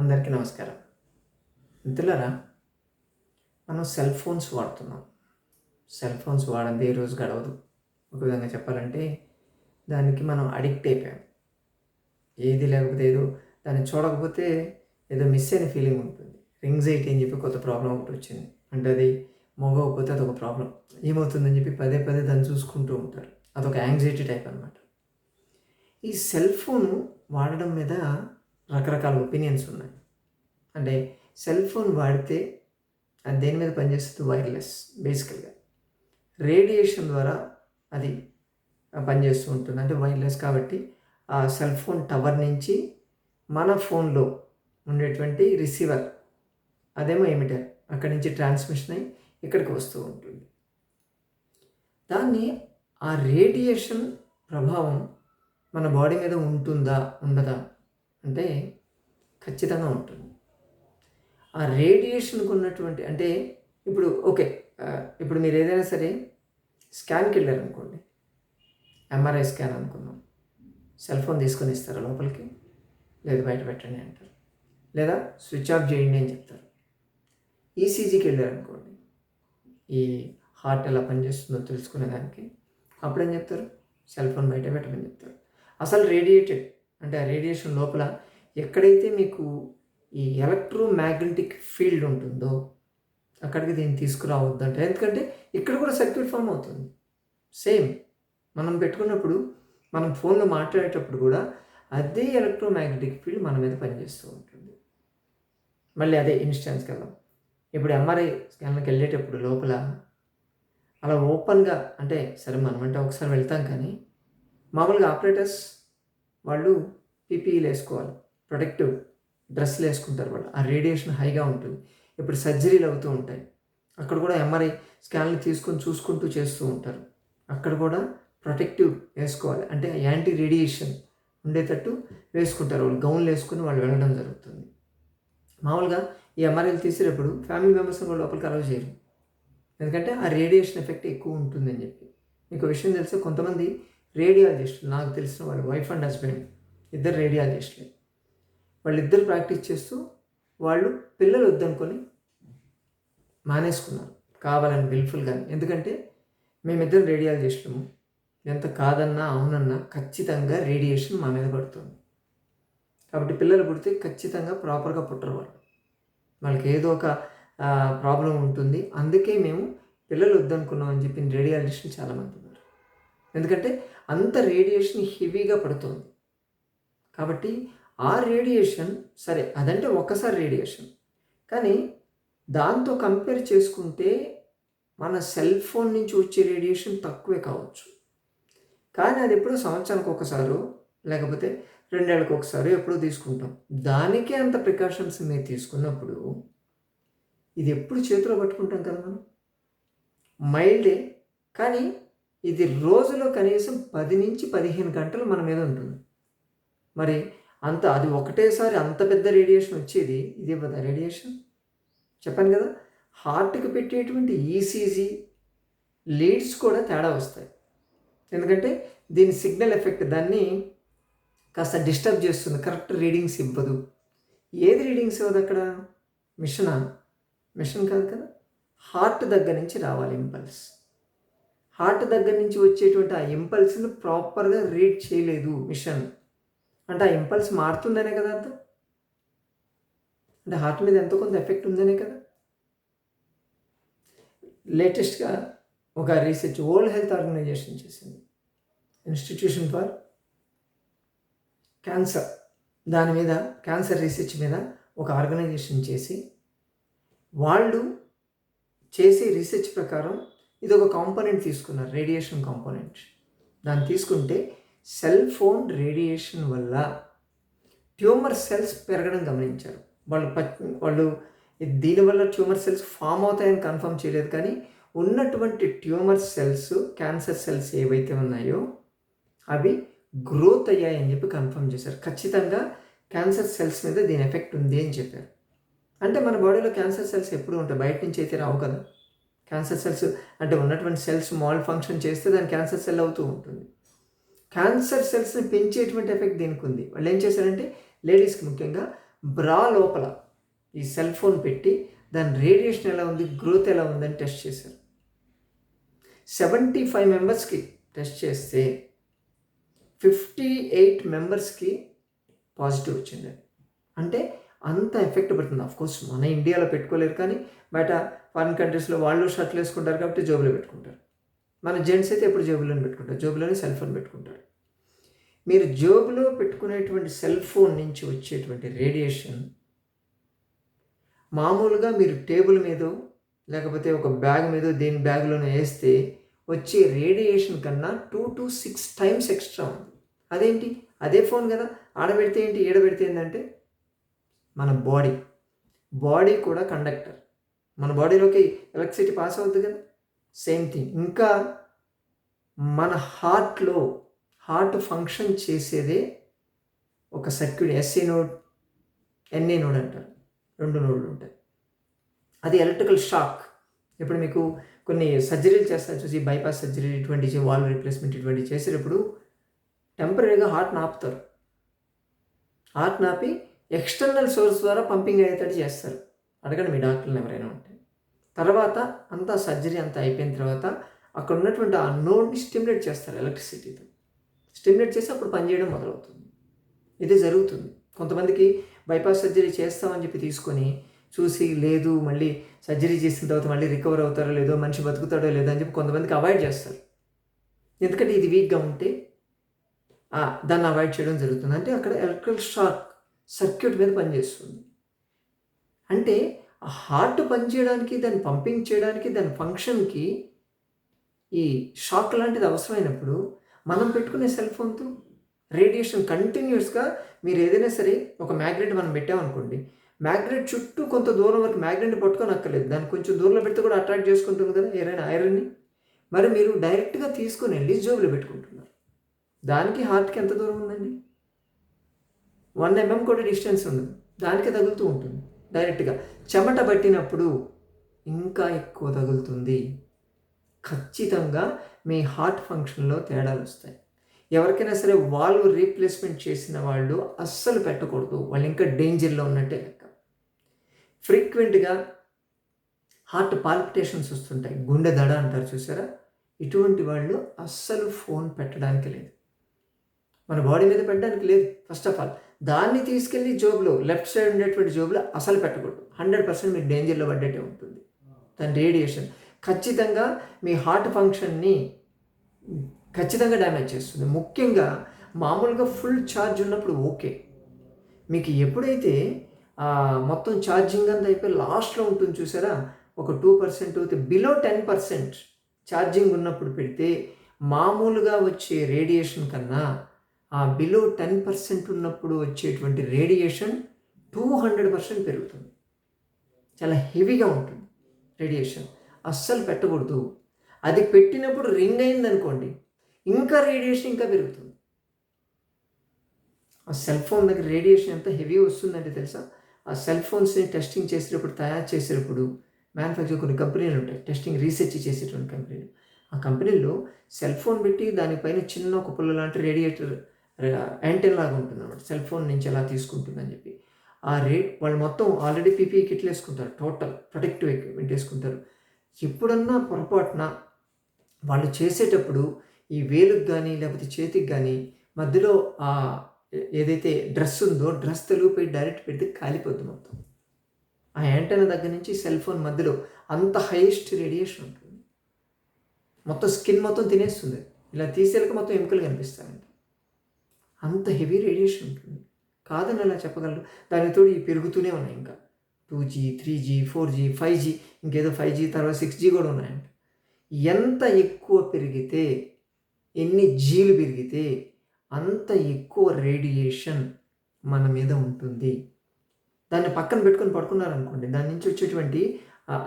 అందరికీ నమస్కారం. మిత్రులారా, మనం సెల్ ఫోన్స్ వాడుతున్నాం. సెల్ ఫోన్స్ వాడందే ఈ రోజు గడవదు. ఒక విధంగా చెప్పాలంటే దానికి మనం అడిక్ట్ అయిపోయాం. ఏది లేకపోతే ఏదో దాన్ని చూడకపోతే ఏదో మిస్ అయిన ఫీలింగ్ ఉంటుంది. రింగ్జైటీ అని చెప్పి కొత్త ప్రాబ్లం ఒకటి వచ్చింది. అంటే అది మోగకపోతే అదొక ప్రాబ్లం. ఏమవుతుందని చెప్పి పదే పదే దాన్ని చూసుకుంటూ ఉంటారు. అదొక యాంగ్జైటీ టైప్ అనమాట. ఈ సెల్ ఫోన్ వాడడం మీద రకరకాల ఒపీనియన్స్ ఉన్నాయి. అంటే సెల్ ఫోన్ వాడితే అది దేని మీద పనిచేస్తుంది? వైర్లెస్ బేసికల్గా రేడియేషన్ ద్వారా అది పనిచేస్తూ ఉంటుంది. అంటే వైర్లెస్ కాబట్టి ఆ సెల్ ఫోన్ టవర్ నుంచి మన ఫోన్లో ఉండేటువంటి రిసీవర్ అదేమో ఎమిటర్ అక్కడి నుంచి ట్రాన్స్మిషన్ అయ్యి ఇక్కడికి వస్తూ ఉంటుంది. దాన్ని ఆ రేడియేషన్ ప్రభావం మన బాడీ మీద ఉంటుందా ఉండదా అంటే ఖచ్చితంగా ఉంటుంది. ఆ రేడియేషన్కి ఉన్నటువంటి అంటే ఇప్పుడు ఓకే, ఇప్పుడు మీరు ఏదైనా సరే స్కాన్కి వెళ్ళారనుకోండి, ఎంఆర్ఐ స్కాన్ అనుకుందాం, సెల్ ఫోన్ తీసుకొని ఇస్తారా లోపలికి? లేదు, బయట పెట్టండి అంటారు, లేదా స్విచ్ ఆఫ్ చేయండి అని చెప్తారు. ఈసీజీకి వెళ్ళారనుకోండి, ఈ హార్ట్ ఎలా పనిచేస్తుందో తెలుసుకునేదానికి, అప్పుడు ఏం చెప్తారు? సెల్ ఫోన్ బయట పెట్టమని చెప్తారు. అసలు రేడియేటెడ్ అంటే ఆ రేడియేషన్ లోపల ఎక్కడైతే మీకు ఈ ఎలక్ట్రోమాగ్నెటిక్ ఫీల్డ్ ఉంటుందో అక్కడికి దీన్ని తీసుకురావద్దు అంటే, ఎందుకంటే ఇక్కడ కూడా సర్క్యూట్ ఫామ్ అవుతుంది. సేమ్ మనం పెట్టుకున్నప్పుడు మనం ఫోన్లో మాట్లాడేటప్పుడు కూడా అదే ఎలక్ట్రోమాగ్నెటిక్ ఫీల్డ్ మన మీద పనిచేస్తూ ఉంటుంది. మళ్ళీ అదే ఇన్స్టెన్స్కి వెళ్దాం. ఇప్పుడు ఎంఆర్ఐ స్కాన్కి వెళ్ళేటప్పుడు లోపల అలా ఓపెన్గా అంటే సరే మనమంటే ఒకసారి వెళ్తాం, కానీ మామూలుగా ఆపరేటర్స్ వాళ్ళు పీపీఈలు వేసుకోవాలి, ప్రొటెక్టివ్ డ్రెస్సులు వేసుకుంటారు. వాళ్ళు ఆ రేడియేషన్ హైగా ఉంటుంది. ఇప్పుడు సర్జరీలు అవుతూ ఉంటాయి, అక్కడ కూడా ఎంఆర్ఐ స్కాన్లు తీసుకొని చూసుకుంటూ చేస్తూ ఉంటారు. అక్కడ కూడా ప్రొటెక్టివ్ వేసుకోవాలి, అంటే యాంటీ రేడియేషన్ ఉండేటట్టు వేసుకుంటారు. వాళ్ళు గౌన్లు వేసుకుని వాళ్ళు వెళ్ళడం జరుగుతుంది. మామూలుగా ఈ ఎంఆర్ఐలు తీసేటప్పుడు ఫ్యామిలీ మెంబర్స్ని కూడా లోపలికి అలౌ చేయరు, ఎందుకంటే ఆ రేడియేషన్ ఎఫెక్ట్ ఎక్కువ ఉంటుందని చెప్పి. మీకు విషయం తెలిస్తే కొంతమంది రేడియాలజిస్టులు, నాకు తెలిసిన వాళ్ళు వైఫ్ అండ్ హస్బెండ్ ఇద్దరు రేడియాలజిస్టులే, వాళ్ళిద్దరు ప్రాక్టీస్ చేస్తూ వాళ్ళు పిల్లలు వద్దనుకొని మానేసుకున్నారు, కావాలని విల్ఫుల్గా. ఎందుకంటే మేమిద్దరు రేడియాలజిస్టులము, ఎంత కాదన్నా అవునన్నా ఖచ్చితంగా రేడియేషన్ మా మీద పడుతుంది. కాబట్టి పిల్లలు పుడితే ఖచ్చితంగా ప్రాపర్గా పుట్టరు, వాళ్ళకి ఏదో ఒక ప్రాబ్లం ఉంటుంది. అందుకే మేము పిల్లలు వద్దనుకున్నాం అని చెప్పిన రేడియాలజిస్టులు చాలామంది ఉన్నారు. ఎందుకంటే అంత రేడియేషన్ హెవీగా పడుతుంది. కాబట్టి ఆ రేడియేషన్ సరే అదంటే ఒక్కసారి రేడియేషన్, కానీ దాంతో కంపేర్ చేసుకుంటే మన సెల్ ఫోన్ నుంచి వచ్చే రేడియేషన్ తక్కువే కావచ్చు. కానీ అది ఎప్పుడో సంవత్సరానికి ఒకసారి లేకపోతే 2 ఏళ్ళకి ఒకసారి ఎప్పుడో తీసుకుంటాం. దానికే అంత ప్రికాషన్స్ మీరు తీసుకున్నప్పుడు ఇది ఎప్పుడు చేతిలో పట్టుకుంటాం కదా మనం. మైల్డే, కానీ ఇది రోజులో కనీసం 10 నుంచి 15 గంటలు మన మీద ఉంటుంది. మరి అంత అది ఒకటేసారి అంత పెద్ద రేడియేషన్ వచ్చేది ఇదే కదా రేడియేషన్. చెప్పాను కదా, హార్ట్కి పెట్టేటువంటి ఈసీజీ లీడ్స్ కూడా తేడా వస్తాయి. ఎందుకంటే దీని సిగ్నల్ ఎఫెక్ట్ దాన్ని కాస్త డిస్టర్బ్ చేస్తుంది, కరెక్ట్ రీడింగ్స్ ఇవ్వదు. ఏది రీడింగ్స్ ఇవ్వదు అక్కడ? మిషన్ కాదు కదా, హార్ట్ దగ్గర నుంచి రావాలి ఇంపల్స్. హార్ట్ దగ్గర నుంచి వచ్చేటువంటి ఆ ఇంపల్స్ని ప్రాపర్గా రీడ్ చేయలేదు మిషన్ అంటే, ఆ ఇంపల్స్ మారుతుందనే కదా అర్థం. అంటే హార్ట్ మీద ఎంతో కొంత ఎఫెక్ట్ ఉందనే కదా. లేటెస్ట్గా ఒక రీసెర్చ్ వరల్డ్ హెల్త్ ఆర్గనైజేషన్ చేసింది, ఇన్స్టిట్యూషన్ ఫర్ క్యాన్సర్, దాని మీద క్యాన్సర్ రీసెర్చ్ మీద ఒక ఆర్గనైజేషన్ చేసి వాళ్ళు చేసే రీసెర్చ్ ప్రకారం ఇది ఒక కాంపోనెంట్ తీసుకున్నారు, రేడియేషన్ కాంపోనెంట్. దాన్ని తీసుకుంటే సెల్ ఫోన్ రేడియేషన్ వల్ల ట్యూమర్ సెల్స్ పెరగడం గమనించారు. వాళ్ళు దీనివల్ల ట్యూమర్ సెల్స్ ఫామ్ అవుతాయని కన్ఫర్మ్ చేయలేదు, కానీ ఉన్నటువంటి ట్యూమర్ సెల్స్, క్యాన్సర్ సెల్స్ ఏవైతే ఉన్నాయో అవి గ్రోత్ అయ్యాయని చెప్పి కన్ఫర్మ్ చేశారు. ఖచ్చితంగా క్యాన్సర్ సెల్స్ మీద దీని ఎఫెక్ట్ ఉంది అని చెప్పారు. అంటే మన బాడీలో క్యాన్సర్ సెల్స్ ఎప్పుడు ఉంటాయి, బయట నుంచి అయితే రావు కదా. క్యాన్సర్ సెల్స్ అంటే ఉన్నటువంటి సెల్స్ మాల్ ఫంక్షన్ చేస్తే దాని క్యాన్సర్ సెల్ అవుతూ ఉంటుంది. క్యాన్సర్ సెల్స్ని పెంచేటువంటి ఎఫెక్ట్ దీనికి ఉంది. వాళ్ళు ఏం చేశారంటే లేడీస్కి ముఖ్యంగా బ్రా లోపల ఈ సెల్ ఫోన్ పెట్టి దాని రేడియేషన్ ఎలా ఉంది, గ్రోత్ ఎలా ఉందని టెస్ట్ చేశారు. 75 మెంబర్స్కి టెస్ట్ చేస్తే 58 మెంబర్స్కి పాజిటివ్ వచ్చింది. అంటే అంత ఎఫెక్ట్ పడుతుంది. కోర్స్ మన ఇండియాలో పెట్టుకోలేరు, కానీ బయట ఫారిన్ కంట్రీస్లో వాళ్ళు షర్ట్లు వేసుకుంటారు కాబట్టి జేబులో పెట్టుకుంటారు. మన జెంట్స్ అయితే ఎప్పుడు జేబులోనే పెట్టుకుంటారు, జేబులోనే సెల్ ఫోన్ పెట్టుకుంటారు. మీరు జేబులో పెట్టుకునేటువంటి సెల్ ఫోన్ నుంచి వచ్చేటువంటి రేడియేషన్ మామూలుగా మీరు టేబుల్ మీదో లేకపోతే ఒక బ్యాగ్ మీదో దేని బ్యాగ్లోనే వేస్తే వచ్చే రేడియేషన్ కన్నా 2 to 6 times ఎక్స్ట్రా ఉంది. అదేంటి, అదే ఫోన్ కదా, ఆడబెడితే ఏంటి ఈడబెడితే ఏంటంటే మన బాడీ కూడా కండక్టర్. మన బాడీలోకి ఎలక్ట్రిసిటీ పాస్ అవుతుంది కదా, సేమ్ థింగ్. ఇంకా మన హార్ట్ ఫంక్షన్ చేసేదే ఒక సర్క్యూట్, ఎస్ఏ నోడ్, ఎన్ఏ నోడ్ అంటారు, 2 నోడ్లు ఉంటాయి. అది ఎలక్ట్రికల్ షాక్. ఇప్పుడు మీకు కొన్ని సర్జరీలు చేస్తారు చూసి, బైపాస్ సర్జరీ ఇటువంటి వాల్వ్ రీప్లేస్మెంట్ ఇటువంటి చేసేటప్పుడు టెంపరీగా హార్ట్ని ఆపుతారు. హార్ట్ని ఆపి ఎక్స్టర్నల్ సోర్స్ ద్వారా పంపింగ్ అయ్యేటట్టు చేస్తారు. అడగండి మీ డాక్టర్లు ఎవరైనా ఉంటే. తర్వాత అంతా సర్జరీ అంతా అయిపోయిన తర్వాత అక్కడ ఉన్నటువంటి ఆ నోడ్ని స్టిమ్యులేట్ చేస్తారు, ఎలక్ట్రిసిటీతో స్టిమ్యులేట్ చేసి అప్పుడు పనిచేయడం మొదలవుతుంది. ఇది జరుగుతుంది. కొంతమందికి బైపాస్ సర్జరీ చేస్తామని చెప్పి తీసుకొని చూసి లేదు, మళ్ళీ సర్జరీ చేసిన తర్వాత మళ్ళీ రికవర్ అవుతారో లేదో, మనిషి బతుకుతాడో లేదో అని చెప్పి కొంతమందికి అవాయిడ్ చేస్తారు. ఎందుకంటే ఇది వీక్గా ఉంటే దాన్ని అవాయిడ్ చేయడం జరుగుతుంది. అంటే అక్కడ ఎలక్ట్రికల్ షాక్ సర్క్యూట్ మీద పనిచేస్తుంది. అంటే ఆ హార్ట్ పనిచేయడానికి, దాన్ని పంపింగ్ చేయడానికి, దాని ఫంక్షన్కి ఈ షాక్ లాంటిది అవసరమైనప్పుడు మనం పెట్టుకునే సెల్ ఫోన్తో రేడియేషన్ కంటిన్యూస్గా, మీరు ఏదైనా సరే ఒక మ్యాగ్నెట్ మనం పెట్టామనుకోండి, మ్యాగ్నెట్ చుట్టూ కొంత దూరం వరకు మ్యాగ్నెట్ పట్టుకొని అక్కర్లేదు, దాన్ని కొంచెం దూరంలో పెడితే కూడా అట్రాక్ట్ చేసుకుంటుంది కదా ఏదైనా ఐరన్ని. మరి మీరు డైరెక్ట్గా తీసుకొని వెళ్ళి జోబులో పెట్టుకుంటున్నారు. దానికి హార్ట్కి ఎంత దూరం ఉందండి, 1 mm కూడా డిస్టెన్స్ ఉండదు, దానికి తగులుతూ ఉంటుంది డైరెక్ట్గా. చెమట పట్టినప్పుడు ఇంకా ఎక్కువ తగులుతుంది. ఖచ్చితంగా మీ హార్ట్ ఫంక్షన్లో తేడాలు వస్తాయి. ఎవరికైనా సరే వాల్వ్ రీప్లేస్మెంట్ చేసిన వాళ్ళు అస్సలు పెట్టకూడదు, వాళ్ళు ఇంకా డేంజర్లో ఉన్నట్టే లెక్క. ఫ్రీక్వెంట్గా హార్ట్ పాల్పిటేషన్స్ వస్తుంటాయి, గుండె దడ అంటారు చూసారా, ఇటువంటి వాళ్ళు అస్సలు ఫోన్ పెట్టడానికి లేదు, మన బాడీ మీద పెట్టడానికి లేదు. ఫస్ట్ ఆఫ్ ఆల్ దాన్ని తీసుకెళ్ళి జోబులో, లెఫ్ట్ సైడ్ ఉండేటువంటి జోబులో అసలు పెట్టకూడదు. 100% మీరు డేంజర్లో పడ్డట్టే ఉంటుంది. దాని రేడియేషన్ ఖచ్చితంగా మీ హార్ట్ ఫంక్షన్ని ఖచ్చితంగా డ్యామేజ్ చేస్తుంది. ముఖ్యంగా మామూలుగా ఫుల్ ఛార్జ్ ఉన్నప్పుడు ఓకే, మీకు ఎప్పుడైతే మొత్తం ఛార్జింగ్ అంతా అయిపోయి లాస్ట్లో ఉంటుంది చూసారా, ఒక 2% బిలో 10% ఛార్జింగ్ ఉన్నప్పుడు పెడితే మామూలుగా వచ్చే రేడియేషన్ కన్నా బిలో 10% ఉన్నప్పుడు వచ్చేటువంటి రేడియేషన్ 200% పెరుగుతుంది. చాలా హెవీగా ఉంటుంది రేడియేషన్, అస్సలు పెట్టకూడదు. అది పెట్టినప్పుడు రింగ్ అయింది అనుకోండి, ఇంకా రేడియేషన్ ఇంకా పెరుగుతుంది. ఆ సెల్ ఫోన్ దగ్గర రేడియేషన్ ఎంత హెవీ వస్తుందంటే తెలుసా, ఆ సెల్ ఫోన్స్ని టెస్టింగ్ చేసేటప్పుడు, తయారు చేసేటప్పుడు మ్యానుఫ్యాక్చర్ కొన్ని కంపెనీలు ఉంటాయి, టెస్టింగ్ రీసెర్చ్ చేసేటువంటి కంపెనీలు. ఆ కంపెనీల్లో సెల్ ఫోన్ పెట్టి దానిపైన చిన్న ఒక పుల్ల లాంటి రేడియేటర్ యాంటెన్ లాగా ఉంటుంది అన్నమాట, సెల్ ఫోన్ నుంచి ఎలా తీసుకుంటుందని చెప్పి. వాళ్ళు మొత్తం ఆల్రెడీ పీపీఈ కిట్లు వేసుకుంటారు, టోటల్ ప్రొటెక్టివ్ ఎక్విప్మెంట్ వేసుకుంటారు. ఎప్పుడన్నా పొరపాటున వాళ్ళు చేసేటప్పుడు ఈ వేలుకు కానీ లేకపోతే చేతికి కానీ మధ్యలో ఏదైతే డ్రెస్ ఉందో డ్రెస్ తెలుగుపోయి డైరెక్ట్ పెడితే కాలిపోద్ది మొత్తం. ఆ యాంటెనా దగ్గర నుంచి సెల్ ఫోన్ మధ్యలో అంత హైయెస్ట్ రేడియేషన్ ఉంటుంది, మొత్తం స్కిన్ మొత్తం తినేస్తుంది. ఇలా తీసేళ్ళకి మొత్తం ఎముకలు కనిపిస్తాయంట, అంత హెవీ రేడియేషన్ ఉంటుంది. కాదని అలా చెప్పగలరు. దానితో ఇవి పెరుగుతూనే ఉన్నాయి, ఇంకా 2G 3G 4G 5G, ఇంకేదో 5G తర్వాత 6G కూడా ఉన్నాయంట. ఎంత ఎక్కువ పెరిగితే, ఎన్ని జీలు పెరిగితే అంత ఎక్కువ రేడియేషన్ మన మీద ఉంటుంది. దాన్ని పక్కన పెట్టుకొని పడుకున్నారనుకోండి, దాని నుంచి వచ్చేటువంటి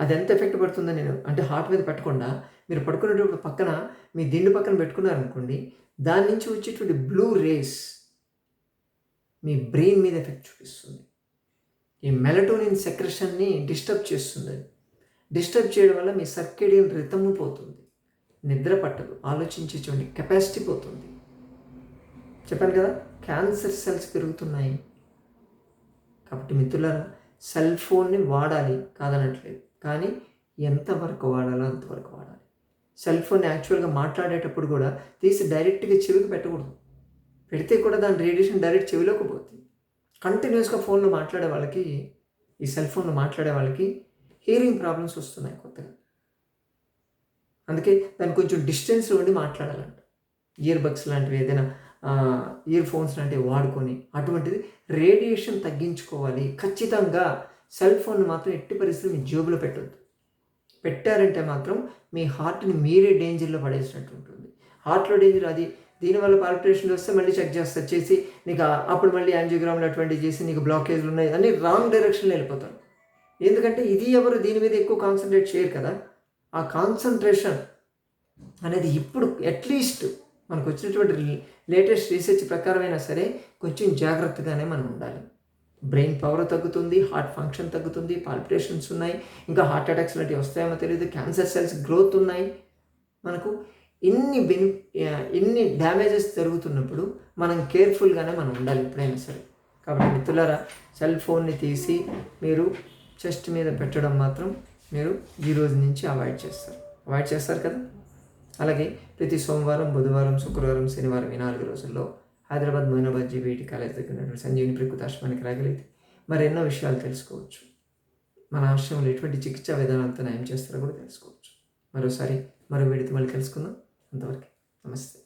అది ఎంత ఎఫెక్ట్ పడుతుందో, నేను అంటే హార్ట్ మీద పెట్టకుండా మీరు పడుకునేటప్పుడు పక్కన మీ దిండు పక్కన పెట్టుకున్నారనుకోండి, దాని నుంచి వచ్చేటువంటి బ్లూ రేస్ మీ బ్రెయిన్ మీద ఎఫెక్ట్ చూపిస్తుంది. ఈ మెలటోనిన్ సెక్రెషన్ని డిస్టర్బ్ చేస్తుంది. అది డిస్టర్బ్ చేయడం వల్ల మీ సర్కేడియన్ రిథమ్ పోతుంది, నిద్ర పట్టదు, ఆలోచించేటువంటి కెపాసిటీ పోతుంది. చెప్పాను కదా, క్యాన్సర్ సెల్స్ పెరుగుతున్నాయి. కాబట్టి మిత్రులారా, సెల్ ఫోన్ని వాడాలి కాదనట్లేదు, కానీ ఎంతవరకు వాడాలో అంతవరకు వాడాలి. సెల్ ఫోన్ యాక్చువల్గా మాట్లాడేటప్పుడు కూడా తీసి డైరెక్ట్గా చెవికి పెట్టకూడదు. పెడితే కూడా దాని రేడియేషన్ డైరెక్ట్ చెవిలోకి పోతుంది. కంటిన్యూస్గా ఫోన్లో మాట్లాడే వాళ్ళకి, ఈ సెల్ ఫోన్లో మాట్లాడే వాళ్ళకి హియరింగ్ ప్రాబ్లమ్స్ వస్తున్నాయి కొత్తగా. అందుకే దాన్ని కొంచెం డిస్టెన్స్లో ఉండి మాట్లాడాలంట. ఇయర్ బడ్స్ లాంటివి ఏదైనా ఇయర్ ఫోన్స్ లాంటివి వాడుకొని అటువంటిది రేడియేషన్ తగ్గించుకోవాలి. ఖచ్చితంగా సెల్ ఫోన్ మాత్రం ఎట్టి పరిస్థితులు మీ జేబులో పెట్టొద్దు. పెట్టారంటే మాత్రం మీ హార్ట్ని మీరే డేంజర్లో పడేసినట్టు ఉంటుంది. హార్ట్లో డేంజర్ అది. దీనివల్ల పాల్పిటేషన్ వస్తే మళ్ళీ చెక్ చేస్తారు, చేసి నీకు అప్పుడు మళ్ళీ యాంజియోగ్రామ్లు అటువంటివి చేసి నీకు బ్లాకేజ్లు ఉన్నాయి అని రాంగ్ డైరెక్షన్లో వెళ్ళిపోతారు. ఎందుకంటే ఇది ఎవరు దీని మీద ఎక్కువ కాన్సన్ట్రేట్ చేయరు కదా. ఆ కాన్సన్ట్రేషన్ అనేది ఇప్పుడు అట్లీస్ట్ మనకు వచ్చినటువంటి లేటెస్ట్ రీసెర్చ్ ప్రకారమైనా సరే కొంచెం జాగ్రత్తగానే మనం ఉండాలి. బ్రెయిన్ పవర్ తగ్గుతుంది, హార్ట్ ఫంక్షన్ తగ్గుతుంది, పాల్పిటేషన్స్ ఉన్నాయి, ఇంకా హార్ట్ అటాక్స్ లాంటివి వస్తాయేమో తెలియదు, క్యాన్సర్ సెల్స్ గ్రోత్ ఉన్నాయి. మనకు ఇన్ని డ్యామేజెస్ జరుగుతున్నప్పుడు మనం కేర్ఫుల్గానే మనం ఉండాలి ఎప్పుడైనా సరే. కాబట్టి మిత్రులారా, సెల్ ఫోన్ని తీసి మీరు చెస్ట్ మీద పెట్టడం మాత్రం మీరు ఈ రోజు నుంచి అవాయిడ్ చేస్తారు కదా. అలాగే ప్రతి సోమవారం, బుధవారం, శుక్రవారం, శనివారం ఈ 4 రోజుల్లో హైదరాబాద్ మొయినాబాద్ జీబీటీ కాలేజ్ దగ్గర ఉన్నటువంటి సంజీవిని ప్రకృతి ఆశ్రమానికి రాగలిగితే మరెన్నో విషయాలు తెలుసుకోవచ్చు. మన ఆశ్రమంలో ఎటువంటి చికిత్సా విధానాలతో నయం చేస్తారో కూడా తెలుసుకోవచ్చు. మరోసారి మరో వీడితో మళ్ళీ కలుసుకుందాం. అంతవరకు నమస్తే.